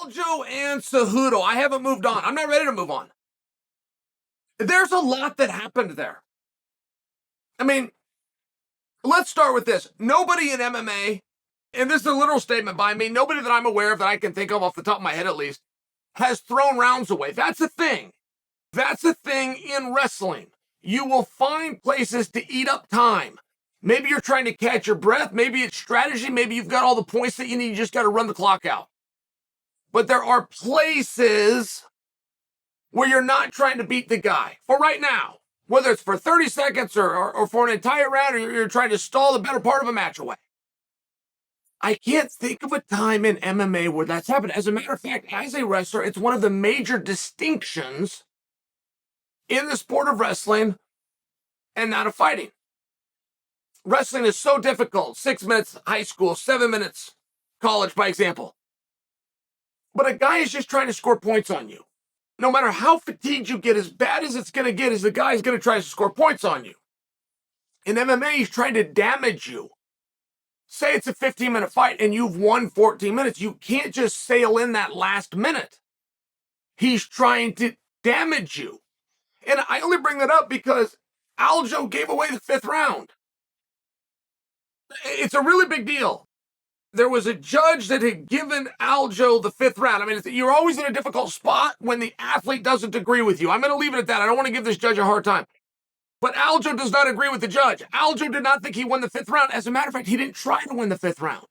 Aljo and Cejudo, I haven't moved on. I'm not ready to move on. There's a lot that happened there. I mean, let's start with this. Nobody in MMA, and this is a literal statement by me, nobody that I'm aware of that I can think of off the top of my head at least, has thrown rounds away. That's a thing. That's a thing in wrestling. You will find places to eat up time. Maybe you're trying to catch your breath. Maybe it's strategy. Maybe you've got all the points that you need. You just got to run the clock out. But there are places where you're not trying to beat the guy for right now, whether it's for 30 seconds or for an entire round, or you're trying to stall the better part of a match away. I can't think of a time in MMA where that's happened. As a matter of fact, as a wrestler, it's one of the major distinctions in the sport of wrestling and not of fighting. Wrestling is so difficult. 6 minutes high school, 7 minutes college, by example. But a guy is just trying to score points on you. No matter how fatigued you get, as bad as it's going to get, is the guy's going to try to score points on you. In MMA, he's trying to damage you. Say it's a 15-minute fight and you've won 14 minutes. You can't just sail in that last minute. He's trying to damage you. And I only bring that up because Aljo gave away the 5th round. It's a really big deal. There was a judge that had given Aljo the 5th round. I mean, you're always in a difficult spot when the athlete doesn't agree with you. I'm going to leave it at that. I don't want to give this judge a hard time. But Aljo does not agree with the judge. Aljo did not think he won the 5th round. As a matter of fact, he didn't try to win the 5th round.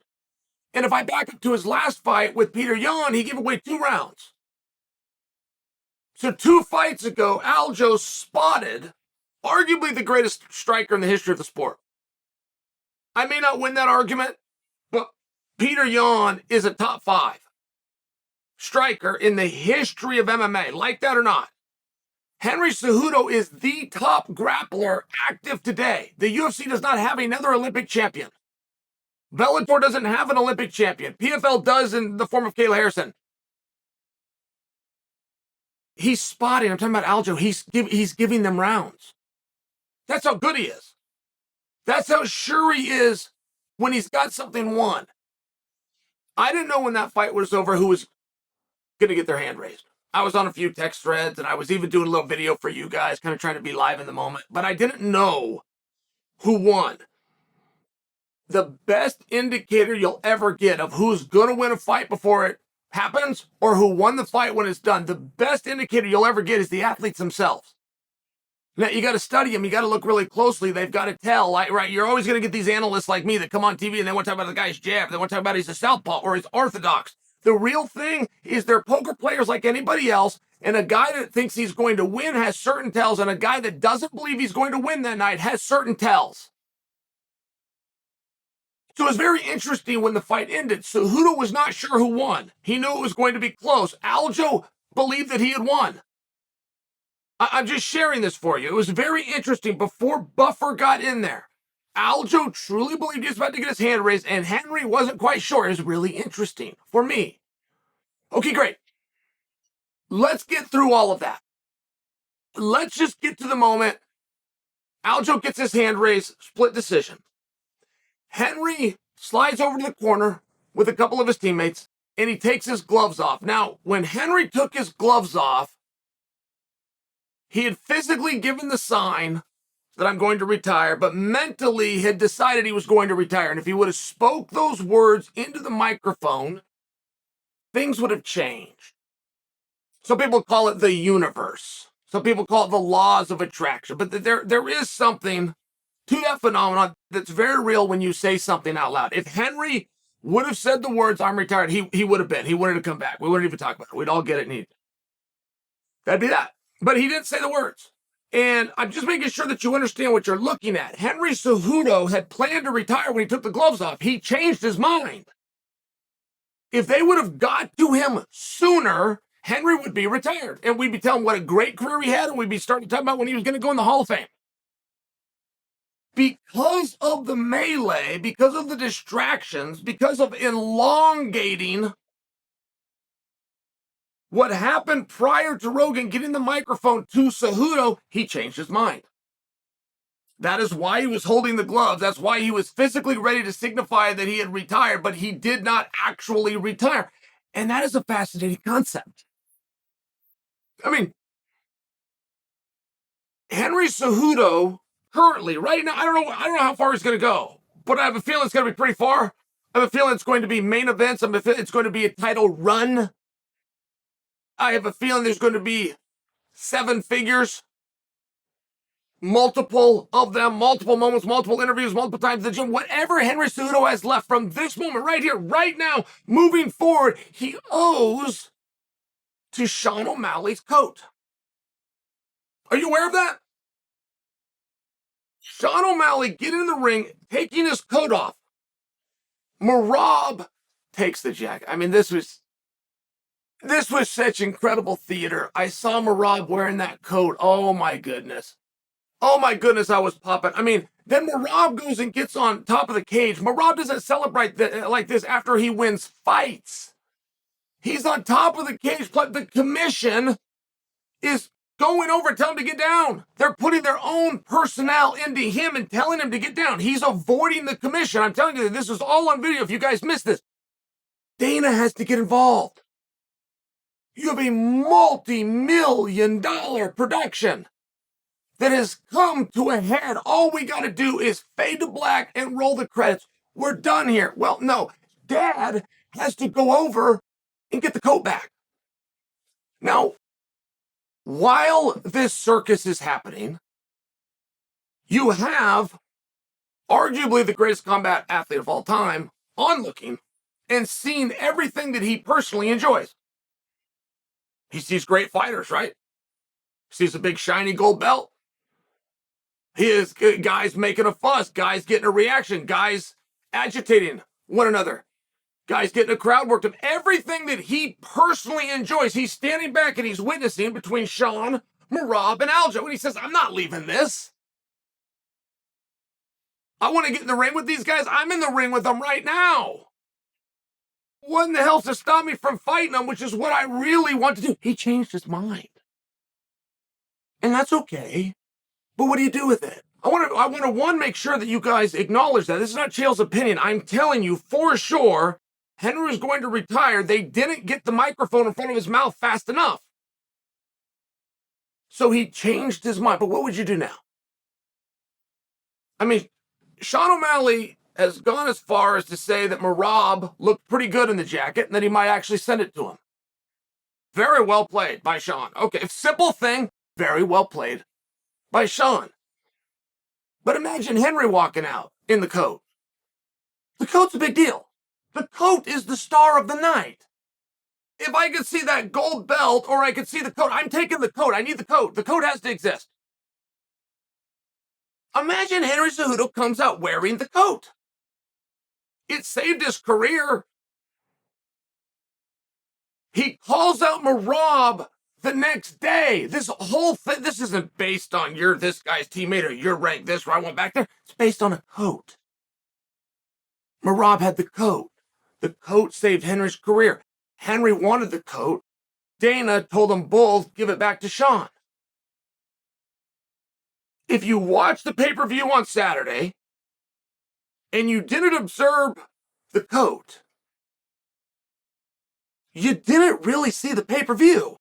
And if I back up to his last fight with Peter Yan, he gave away 2 rounds. So 2 fights ago, Aljo spotted arguably the greatest striker in the history of the sport. I may not win that argument, but Peter Yan is a top 5 striker in the history of MMA, like that or not. Henry Cejudo is the top grappler active today. The UFC does not have another Olympic champion. Bellator doesn't have an Olympic champion. PFL does in the form of Kayla Harrison. He's spotting. I'm talking about Aljo. He's giving them rounds. That's how good he is. That's how sure he is when he's got something won. I didn't know when that fight was over who was going to get their hand raised. I was on a few text threads, and I was even doing a little video for you guys, kind of trying to be live in the moment. But I didn't know who won. The best indicator you'll ever get of who's going to win a fight before it happens or who won the fight when it's done, the best indicator you'll ever get is the athletes themselves. Now, you got to study them. You got to look really closely. They've got to tell, like, right? You're always going to get these analysts like me that come on TV and they want to talk about the guy's jab. They want to talk about he's a southpaw or he's orthodox. The real thing is they're poker players like anybody else, and a guy that thinks he's going to win has certain tells, and a guy that doesn't believe he's going to win that night has certain tells. So it was very interesting when the fight ended. Cejudo was not sure who won. He knew it was going to be close. Aljo believed that he had won. I'm just sharing this for you. It was very interesting. Before Buffer got in there, Aljo truly believed he was about to get his hand raised, and Henry wasn't quite sure. It was really interesting for me. Okay, great. Let's get through all of that. Let's just get to the moment. Aljo gets his hand raised, split decision. Henry slides over to the corner with a couple of his teammates, and he takes his gloves off. Now, when Henry took his gloves off, he had physically given the sign that I'm going to retire, but mentally had decided he was going to retire. And if he would have spoke those words into the microphone, things would have changed. Some people call it the universe. Some people call it the laws of attraction. But there is something to that phenomenon that's very real when you say something out loud. If Henry would have said the words, I'm retired, he would have been. He wanted to come back. We wouldn't even talk about it. We'd all get it. That'd be that. But he didn't say the words. And I'm just making sure that you understand what you're looking at. Henry Cejudo had planned to retire when he took the gloves off. He changed his mind. If they would have got to him sooner, Henry would be retired. And we'd be telling what a great career he had, and we'd be starting to talk about when he was going to go in the Hall of Fame. Because of the melee, because of the distractions, because of elongating what happened prior to Rogan getting the microphone to Cejudo, he changed his mind. That is why he was holding the gloves. That's why he was physically ready to signify that he had retired, but he did not actually retire. And that is a fascinating concept. I mean, Henry Cejudo currently, right now, I don't know how far he's going to go, but I have a feeling it's going to be pretty far. I have a feeling it's going to be main events. It's going to be a title run. I have a feeling there's going to be 7 figures, multiple of them, multiple moments, multiple interviews, multiple times in the gym. Whatever Henry Cejudo has left from this moment right here, right now, moving forward, he owes to Sean O'Malley's coat. Are you aware of that? Sean O'Malley getting in the ring, taking his coat off. Merab takes the jacket. I mean, this was such incredible theater. I saw Merab wearing that coat. Oh my goodness. Oh my goodness, I was popping. I mean, then Merab goes and gets on top of the cage. Merab doesn't celebrate like this after he wins fights. He's on top of the cage. The commission is going over, telling him to get down. They're putting their own personnel into him and telling him to get down. He's avoiding the commission. I'm telling you, this is all on video if you guys missed this. Dana has to get involved. You have a multi-million-dollar production that has come to a head. All we got to do is fade to black and roll the credits. We're done here. Well, no. Dad has to go over and get the coat back. Now, while this circus is happening, you have arguably the greatest combat athlete of all time onlooking and seeing everything that he personally enjoys. He sees great fighters, right? Sees a big shiny gold belt. He is guys making a fuss, guys getting a reaction, guys agitating one another, guys getting a crowd worked up. Everything that he personally enjoys, he's standing back and he's witnessing between Sean, Merab, and Aljo. And he says, I'm not leaving this. I want to get in the ring with these guys. I'm in the ring with them right now. What in the hell's to stop me from fighting them, which is what I really want to do? He changed his mind. And that's okay. But what do you do with it? I want to make sure that you guys acknowledge that. This is not Chael's opinion. I'm telling you for sure, Henry is going to retire. They didn't get the microphone in front of his mouth fast enough. So he changed his mind. But what would you do now? I mean, Sean O'Malley has gone as far as to say that Merab looked pretty good in the jacket and that he might actually send it to him. Very well played by Sean. Okay, simple thing, very well played by Sean. But imagine Henry walking out in the coat. The coat's a big deal. The coat is the star of the night. If I could see that gold belt or I could see the coat, I'm taking the coat. I need the coat. The coat has to exist. Imagine Henry Cejudo comes out wearing the coat. It saved his career. He calls out Merab the next day. This whole thing, this isn't based on you're this guy's teammate or you're ranked this or I went back there. It's based on a coat. Merab had the coat. The coat saved Henry's career. Henry wanted the coat. Dana told them both, give it back to Sean. If you watch the pay-per-view on Saturday and you didn't observe the coat, you didn't really see the pay-per-view.